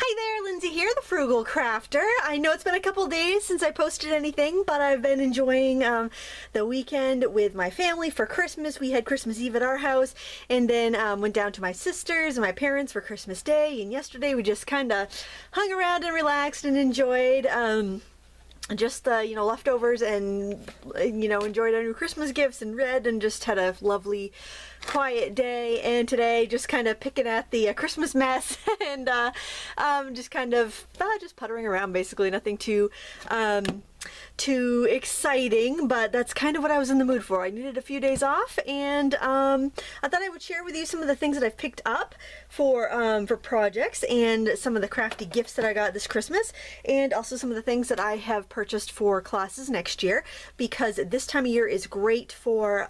Hi there, Lindsay here, the Frugal Crafter. I know it's been a couple days since I posted anything, but I've been enjoying the weekend with my family for Christmas. We had Christmas Eve at our house, and then went down to my sister's and my parents for Christmas Day, and yesterday we just kind of hung around and relaxed and enjoyed just leftovers and enjoyed our new Christmas gifts and read and just had a lovely quiet day. And today just kind of picking at the Christmas mess and just kind of just puttering around, basically nothing too exciting, but that's kind of what I was in the mood for. I needed a few days off, and I thought I would share with you some of the things that I've picked up for projects and some of the crafty gifts that I got this Christmas, and also some of the things that I have purchased for classes next year, because this time of year is great for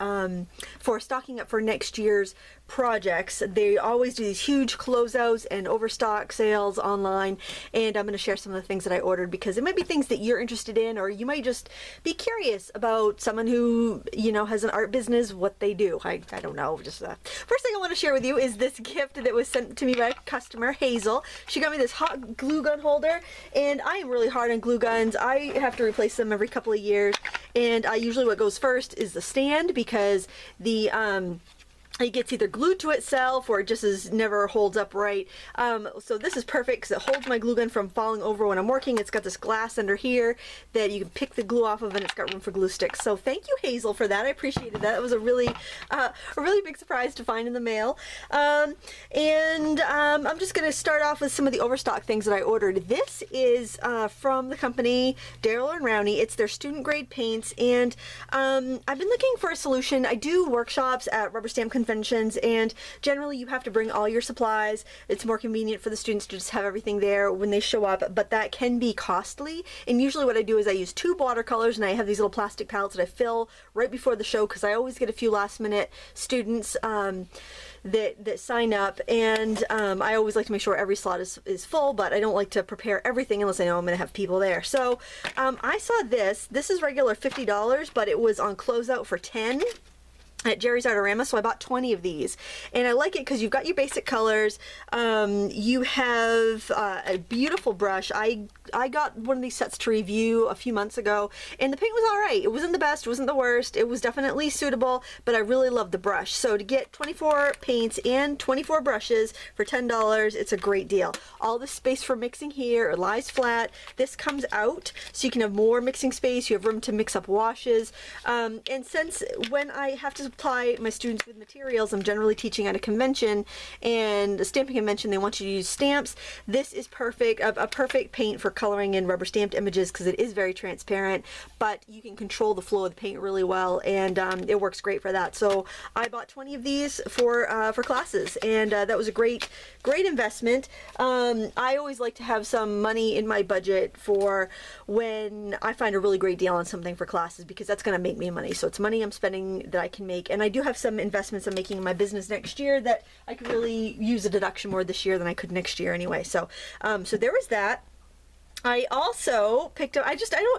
stocking up for next year's projects. They always do these huge closeouts and overstock sales online, and I'm going to share some of the things that I ordered because it might be things that you're interested in, or you might just be curious about someone who has an art business, what they do. I don't know. Just first thing I want to share with you is this gift that was sent to me by a customer, Hazel. She got me this hot glue gun holder, and I am really hard on glue guns. I have to replace them every couple of years, and usually what goes first is the stand, because it gets either glued to itself or it just never holds up right. So this is perfect because it holds my glue gun from falling over when I'm working. It's got this glass under here that you can pick the glue off of, and it's got room for glue sticks. So thank you, Hazel, for that. I appreciated that. It was a really big surprise to find in the mail. I'm just going to start off with some of the overstock things that I ordered. This is from the company Daler Rowney. It's their student grade paints, and I've been looking for a solution. I do workshops at rubber stamp conventions, and generally you have to bring all your supplies. It's more convenient for the students to just have everything there when they show up, but that can be costly. And usually what I do is I use tube watercolors, and I have these little plastic palettes that I fill right before the show, because I always get a few last minute students that sign up, and I always like to make sure every slot is full, but I don't like to prepare everything unless I know I'm going to have people there. So I saw this is regular $50, but it was on closeout for $10 at Jerry's Artarama, so I bought 20 of these, and I like it because you've got your basic colors. You have a beautiful brush. I got one of these sets to review a few months ago, and the paint was all right. It wasn't the best, it wasn't the worst. It was definitely suitable, but I really love the brush. So to get 24 paints and 24 brushes for $10, it's a great deal. All the space for mixing here, it lies flat. This comes out, so you can have more mixing space. You have room to mix up washes. And since when I have to supply my students with materials, I'm generally teaching at a convention, and a stamping convention, they want you to use stamps. This is perfect, a perfect paint for coloring in rubber stamped images, because it is very transparent, but you can control the flow of the paint really well, and it works great for that. So I bought 20 of these for classes, and that was a great investment. I always like to have some money in my budget for when I find a really great deal on something for classes, because that's going to make me money. So it's money I'm spending that I can make, and I do have some investments I'm making in my business next year that I could really use a deduction more this year than I could next year anyway. So so there was that. I also picked up, I have all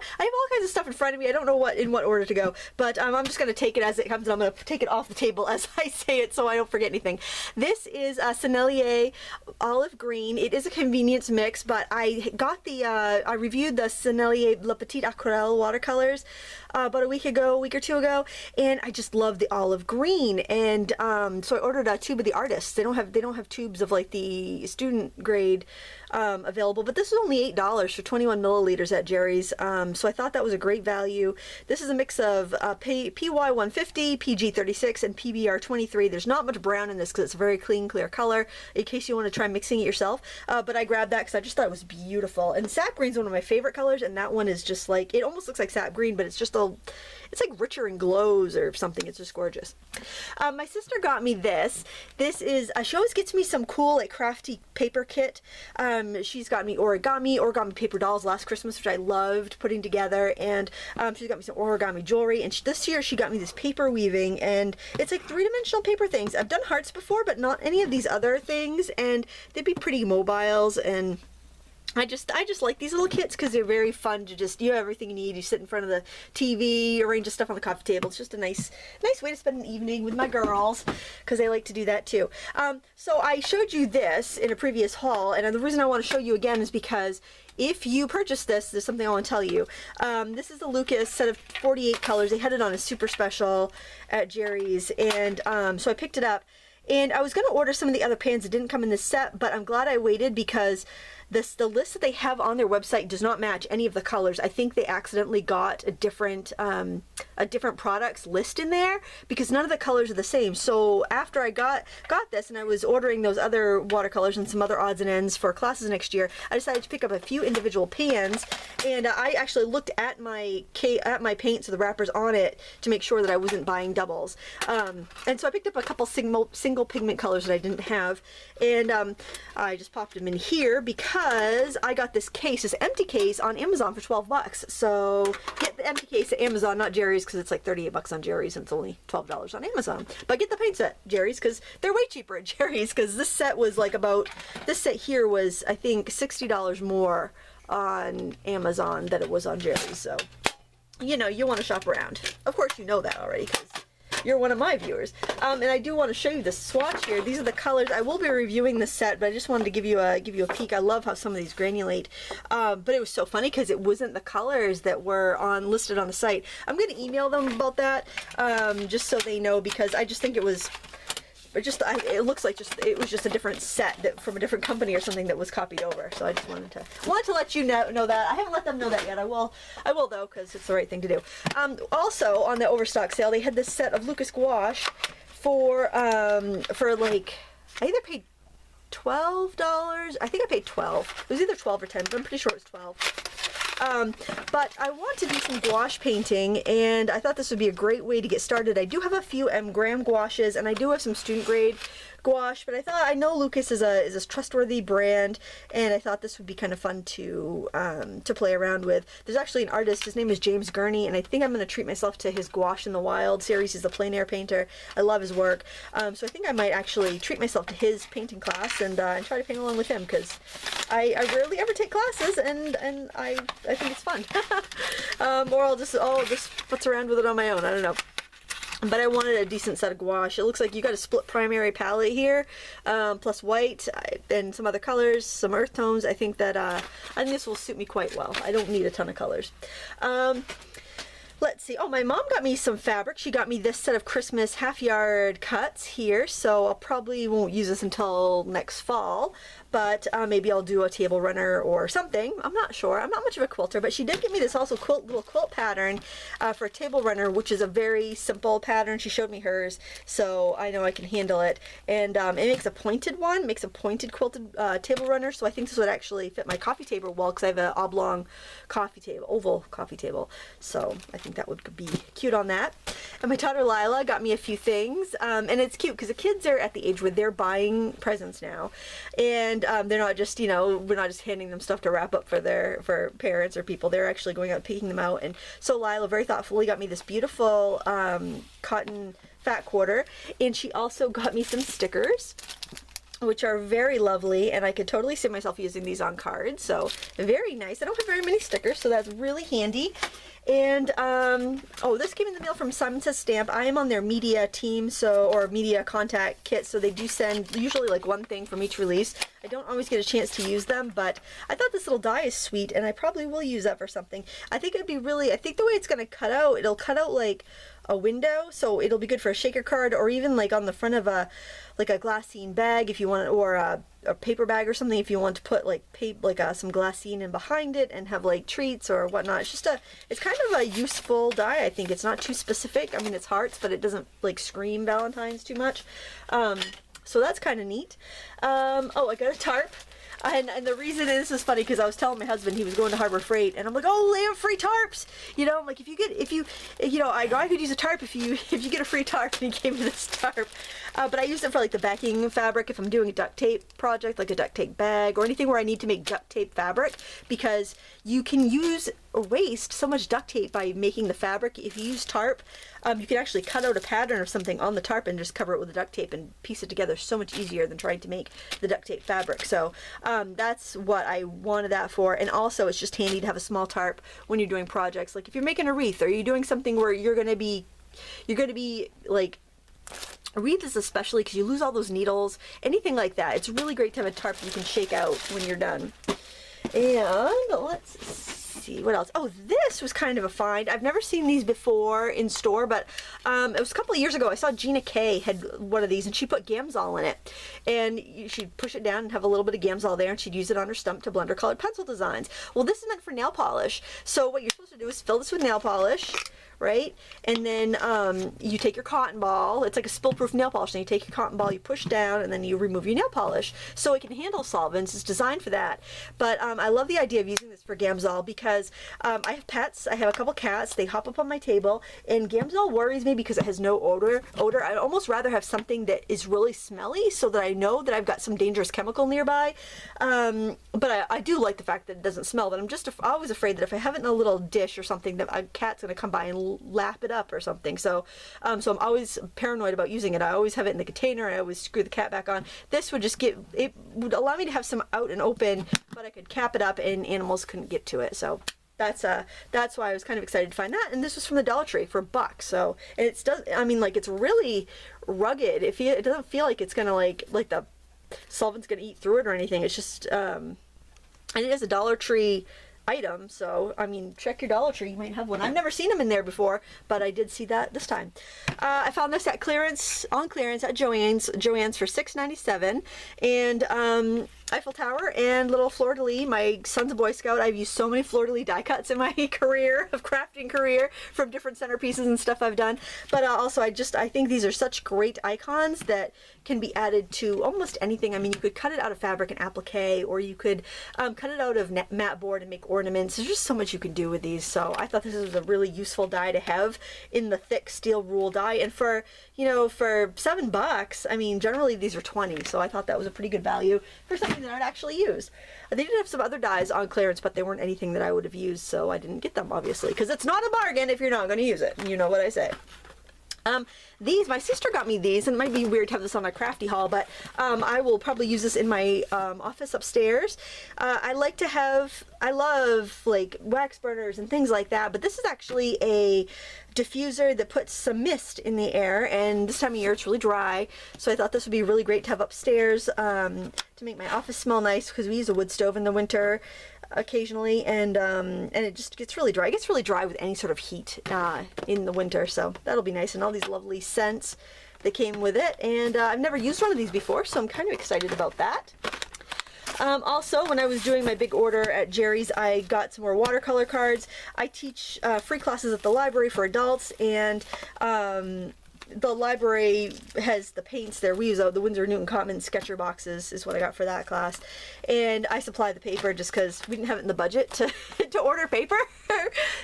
kinds of stuff in front of me. I don't know in what order to go, but I'm just going to take it as it comes, and I'm going to take it off the table as I say it so I don't forget anything. This is a Sommelier Olive Green. It is a convenience mix, but I got I reviewed the Sommelier Le Petit Aquarelle watercolors about a week or two ago, and I just love the olive green, and so I ordered a tube of the Artist. They don't have tubes of like the student grade available, but this is only $8 for 21 milliliters at Jerry's, so I thought that was a great value. This is a mix of PY150, PG36, and PBR23. There's not much brown in this because it's a very clean, clear color, in case you want to try mixing it yourself, but I grabbed that because I just thought it was beautiful. And sap green is one of my favorite colors, and that one is just like, it almost looks like sap green, but it's just it's like richer and glows or something. It's just gorgeous. My sister got me this. This is, she always gets me some cool like crafty paper kit. She's got me origami paper dolls last Christmas, which I loved putting together, and she's got me some origami jewelry, and this year she got me this paper weaving, and it's like three-dimensional paper things. I've done hearts before, but not any of these other things, and they'd be pretty mobiles, and I just like these little kits because they're very fun to just, you have everything you need. You sit in front of the TV, arrange stuff on the coffee table. It's just a nice way to spend an evening with my girls because they like to do that too. So I showed you this in a previous haul, and the reason I want to show you again is because if you purchase this, there's something I want to tell you. This is the Lukas set of 48 colors. They had it on a super special at Jerry's, and so I picked it up. And I was going to order some of the other pans that didn't come in this set, but I'm glad I waited because the list that they have on their website does not match any of the colors. I think they accidentally got a different products list in there because none of the colors are the same. So after I got this and I was ordering those other watercolors and some other odds and ends for classes next year, I decided to pick up a few individual pans, and I actually looked at my paint, so the wrappers on it, to make sure that I wasn't buying doubles. And so I picked up a couple single pigment colors that I didn't have, and I just popped them in here because I got this case, this empty case on Amazon for 12 bucks. So get the empty case at Amazon, not Jerry's, because it's like 38 bucks on Jerry's and it's only $12 on Amazon. But get the paints at Jerry's because they're way cheaper at Jerry's, because this set was like this set here was, I think, $60 more on Amazon than it was on Jerry's. So, you know, you want to shop around. Of course you know that already because you're one of my viewers. And I do want to show you the swatch here. These are the colors. I will be reviewing this set, but I just wanted to give you a peek. I love how some of these granulate. But it was so funny because it wasn't the colors that were listed on the site. I'm going to email them about that, just so they know, because I just think it was it looks like it was just a different set from a different company or something that was copied over. So I just wanted to let you know that. I haven't let them know that yet. I will though, because it's the right thing to do. Also on the overstock sale, they had this set of Lukas Gouache for like, I either paid $12. I think I paid $12. It was either 12 or 10, but I'm pretty sure it was 12. But I want to do some gouache painting, and I thought this would be a great way to get started. I do have a few gram gouaches, and I do have some student grade gouache, but I know Lukas is a trustworthy brand, and I thought this would be kind of fun to play around with. There's actually an artist, his name is James Gurney, and I think I'm going to treat myself to his Gouache in the Wild series. He's a plein air painter. I love his work, so I think I might actually treat myself to his painting class and try to paint along with him, because I rarely ever take classes, and I think it's fun. Or I'll just futz around with it on my own. I don't know. But I wanted a decent set of gouache. It looks like you got a split primary palette here, plus white and some other colors, some earth tones. I think this will suit me quite well. I don't need a ton of colors. Let's see. Oh, my mom got me some fabric. She got me this set of Christmas half-yard cuts here, so I probably won't use this until next fall, but maybe I'll do a table runner or something. I'm not sure. I'm not much of a quilter, but she did give me this also little quilt pattern for a table runner, which is a very simple pattern. She showed me hers, so I know I can handle it. And it makes a pointed one, makes a pointed quilted table runner, so I think this would actually fit my coffee table well, because I have an oblong coffee table, oval coffee table, so I think that would be cute on that. And my daughter Lila got me a few things, and it's cute because the kids are at the age where they're buying presents now, and they're not just, we're not just handing them stuff to wrap up for parents or people. They're actually going out and picking them out. And so Lila very thoughtfully got me this beautiful cotton fat quarter, and she also got me some stickers, which are very lovely, and I could totally see myself using these on cards, so very nice. I don't have very many stickers, so that's really handy. And oh, this came in the mail from Simon Says Stamp. I am on their media team, or media contact kit, so they do send usually like one thing from each release. I don't always get a chance to use them, but I thought this little die is sweet, and I probably will use that for something. I think the way it's going to cut out, it'll cut out like a window, so it'll be good for a shaker card, or even like on the front of a glassine bag if you want, or a paper bag or something if you want to put some glassine in behind it and have like treats or whatnot. It's kind of a useful die. I think it's not too specific. I mean, it's hearts, but it doesn't like scream Valentine's too much. So that's kind of neat. Oh, I got a tarp. And the reason this is funny because I was telling my husband he was going to Harbor Freight, and I'm like, oh, they have free tarps. I'm like, I could use a tarp if you get a free tarp, and he gave me this tarp. But I use it for like the backing fabric if I'm doing a duct tape project, like a duct tape bag or anything where I need to make duct tape fabric, because you can waste so much duct tape by making the fabric. If you use tarp, you can actually cut out a pattern or something on the tarp and just cover it with the duct tape and piece it together so much easier than trying to make the duct tape fabric. So that's what I wanted that for. And also it's just handy to have a small tarp when you're doing projects. Like if you're making a wreath or you're doing something where you're going to be like, wreaths especially, because you lose all those needles, anything like that. It's really great to have a tarp you can shake out when you're done. And let's see what else. Oh, this was kind of a find. I've never seen these before in store, but it was a couple of years ago. I saw Gina Kay had one of these, and she put Gamsol in it, and she'd push it down and have a little bit of Gamsol there, and she'd use it on her stump to blend her colored pencil designs. Well, this is meant for nail polish, so what you're supposed to do is fill this with nail polish, right? And then you take your cotton ball. It's like a spill-proof nail polish. And you take your cotton ball, you push down, and then you remove your nail polish. So it can handle solvents. It's designed for that. But I love the idea of using this for Gamsol because I have pets. I have a couple cats. They hop up on my table, and Gamsol worries me because it has no odor. I'd almost rather have something that is really smelly so that I know that I've got some dangerous chemical nearby. But I do like the fact that it doesn't smell. But I'm just always afraid that if I have it in a little dish or something, that a cat's going to come by and lap it up or something. So I'm always paranoid about using it. I always have it in the container. I always screw the cat back on. This would just it would allow me to have some out and open, but I could cap it up and animals couldn't get to it. So that's why I was kind of excited to find that. And this was from the Dollar Tree for $1. So, and it's really rugged. It doesn't feel like it's gonna like the solvent's gonna eat through it or anything. It's just and it is a Dollar Tree item, so I mean, check your Dollar Tree, you might have one. I've never seen them in there before, but I did see that this time. I found this on clearance at Joann's for $6.97, and Eiffel Tower and little fleur-de-lis. My son's a Boy Scout. I've used so many fleur-de-lis die cuts in my crafting career from different centerpieces and stuff I've done. But also I think these are such great icons that can be added to almost anything. I mean, you could cut it out of fabric and applique, or you could cut it out of matte board and make ornaments. There's just so much you can do with these. So I thought this was a really useful die to have in the thick steel rule die. And for $7, I mean, generally these are 20, so I thought that was a pretty good value for something that I'd actually use. They did have some other dies on clearance, but they weren't anything that I would have used, so I didn't get them, obviously, because it's not a bargain if you're not going to use it. You know what I say. My sister got me these, and it might be weird to have this on my crafty haul, but I will probably use this in my office upstairs. I love like wax burners and things like that, but this is actually a diffuser that puts some mist in the air, and this time of year it's really dry, so I thought this would be really great to have upstairs to make my office smell nice, because we use a wood stove in the winter occasionally, and it just gets really dry. It gets really dry with any sort of heat in the winter, so that'll be nice. And all these lovely scents that came with it, and I've never used one of these before, so I'm kind of excited about that. Also, when I was doing my big order at Jerry's, I got some more watercolor cards. I teach free classes at the library for adults, and the library has the paints there. We use the Winsor Newton Common Sketcher boxes is what I got for that class, and I supply the paper just because we didn't have it in the budget to order paper.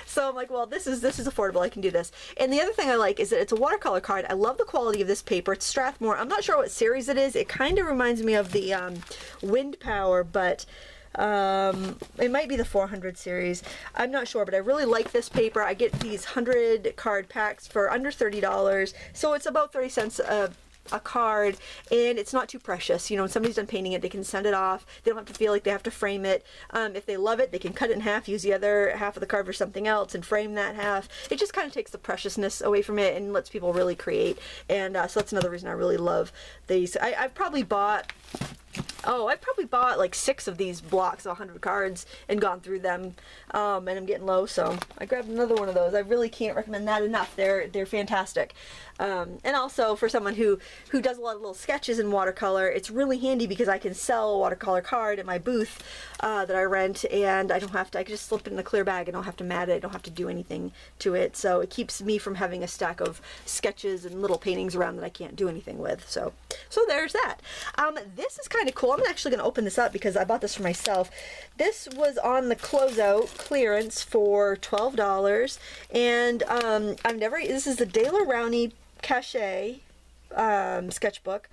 So I'm like, well, this is affordable, I can do this. And the other thing I like is that it's a watercolor card. I love the quality of this paper. It's Strathmore. I'm not sure what series it is. It kind of reminds me of the Wind Power, but it might be the 400 series. I'm not sure, but I really like this paper. I get these 100 card packs for under $30, so it's about 30 cents a card, and it's not too precious. You know, when somebody's done painting it, they can send it off. They don't have to feel like they have to frame it. If they love it, they can cut it in half, use the other half of the card for something else, and frame that half. It just kind of takes the preciousness away from it and lets people really create. And so that's another reason I really love these. I've probably bought like 6 of these blocks of 100 cards and gone through them, and I'm getting low, so I grabbed another one of those. I really can't recommend that enough. They're fantastic. And also for someone who does a lot of little sketches in watercolor, it's really handy because I can sell a watercolor card at my booth that I rent, and I can just slip it in a clear bag. I don't have to mat it. I don't have to do anything to it. So it keeps me from having a stack of sketches and little paintings around that I can't do anything with. So there's that. This is kind of cool. I'm actually going to open this up because I bought this for myself. This was on the closeout clearance for $12, and this is the Daler Rowney Cachet Sketchbook.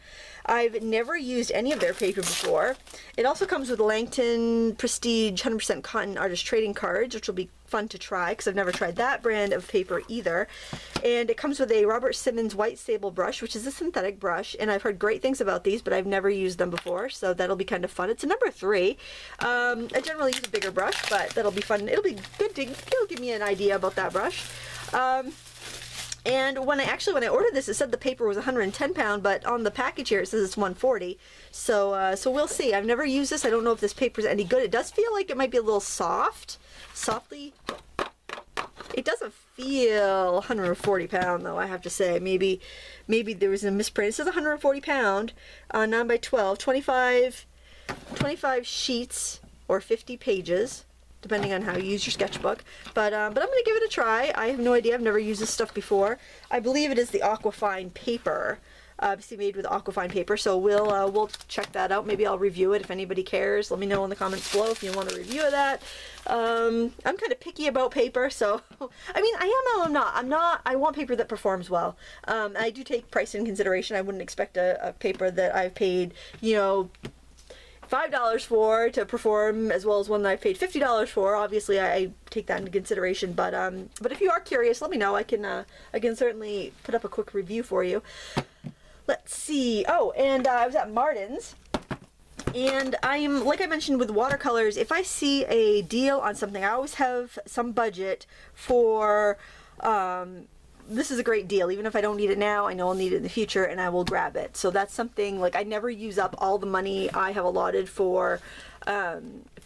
I've never used any of their paper before. It also comes with Langton Prestige 100% Cotton Artist Trading Cards, which will be fun to try because I've never tried that brand of paper either. And it comes with a Robert Simmons White Sable brush, which is a synthetic brush, and I've heard great things about these, but I've never used them before, so that'll be kind of fun. It's a number 3. I generally use a bigger brush, but that'll be fun. It'll be good to, it'll give me an idea about that brush. And when I ordered this, it said the paper was 110 pound, but on the package here it says it's 140. So we'll see. I've never used this. I don't know if this paper is any good. It does feel like it might be a little softly. It doesn't feel 140 pound though, I have to say. Maybe there was a misprint. It says 140 pound, 9 by 12, 25 sheets or 50 pages. Depending on how you use your sketchbook, but I'm going to give it a try. I have no idea. I've never used this stuff before. I believe it is the Aquafine paper, obviously made with Aquafine paper. So we'll check that out. Maybe I'll review it if anybody cares. Let me know in the comments below if you want a review of that. I'm kind of picky about paper, so I mean, I'm not. I want paper that performs well. I do take price in consideration. I wouldn't expect a paper that I've paid, you know, $5 for to perform as well as one that I paid $50 for. Obviously, I take that into consideration. But if you are curious, let me know. I can certainly put up a quick review for you. Let's see. Oh, and I was at Mardens, and I'm, like I mentioned with watercolors, if I see a deal on something, I always have some budget for. This is a great deal. Even if I don't need it now, I know I'll need it in the future, and I will grab it. So that's something, like, I never use up all the money I have allotted for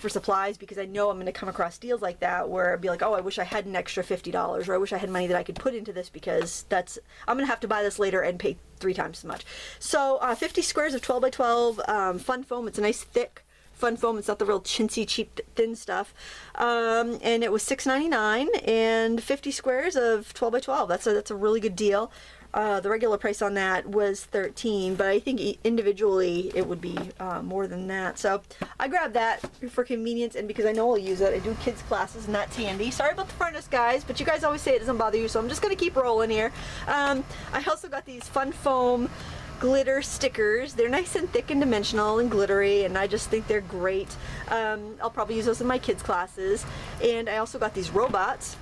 supplies, because I know I'm going to come across deals like that where I'd be like, oh, I wish I had an extra $50, or I wish I had money that I could put into this, because I'm going to have to buy this later and pay 3 times as much. So 50 squares of 12 by 12 fun foam. It's a nice thick fun foam. It's not the real chintzy, cheap, thin stuff. And it was $6.99, and 50 squares of 12 by 12. That's a really good deal. The regular price on that was $13, but I think individually it would be more than that. So I grabbed that for convenience, and because I know I'll use it. I do kids classes, and that's handy. Sorry about the furnace, guys, but you guys always say it doesn't bother you, so I'm just going to keep rolling here. I also got these fun foam glitter stickers. They're nice and thick and dimensional and glittery, and I just think they're great. I'll probably use those in my kids' classes. And I also got these robots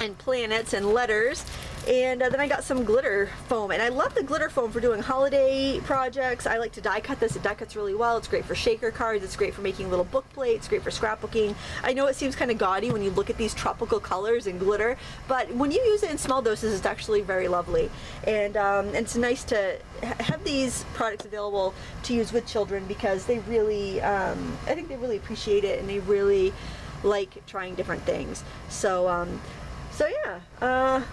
and planets and letters, and then I got some glitter foam, and I love the glitter foam for doing holiday projects. I like to die cut this. It die cuts really well. It's great for shaker cards. It's great for making little book plates. Great for scrapbooking. I know it seems kind of gaudy when you look at these tropical colors and glitter, but when you use it in small doses, it's actually very lovely. And it's nice to have these products available to use with children, because they really, I think they really appreciate it, and they really like trying different things. So yeah,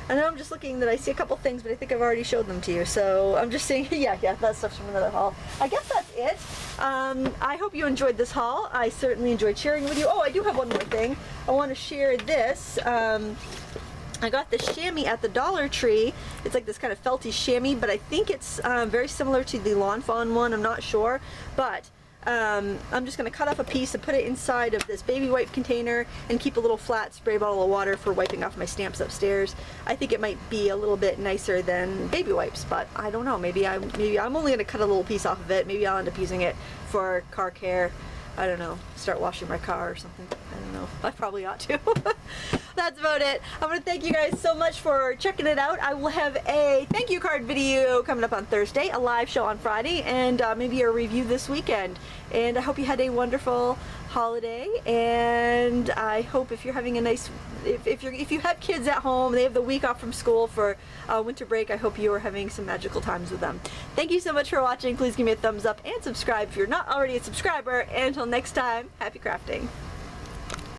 I know I'm just looking that I see a couple things, but I think I've already showed them to you. So I'm just saying, yeah, that stuff's from another haul. I guess that's it. I hope you enjoyed this haul. I certainly enjoyed sharing with you. Oh, I do have one more thing. I want to share this. I got the chamois at the Dollar Tree. It's like this kind of felty chamois, but I think it's very similar to the Lawn Fawn one. I'm not sure, but I'm just going to cut off a piece and put it inside of this baby wipe container and keep a little flat spray bottle of water for wiping off my stamps upstairs. I think it might be a little bit nicer than baby wipes, but I don't know. Maybe I'm only going to cut a little piece off of it. Maybe I'll end up using it for car care. I don't know, start washing my car or something. I don't know. I probably ought to. That's about it. I want to thank you guys so much for checking it out. I will have a thank you card video coming up on Thursday, a live show on Friday, and maybe a review this weekend. And I hope you had a wonderful holiday, and I hope if you're having a nice, if you have kids at home, they have the week off from school for winter break, I hope you are having some magical times with them. Thank you so much for watching. Please give me a thumbs up and subscribe if you're not already a subscriber. And until next time, happy crafting.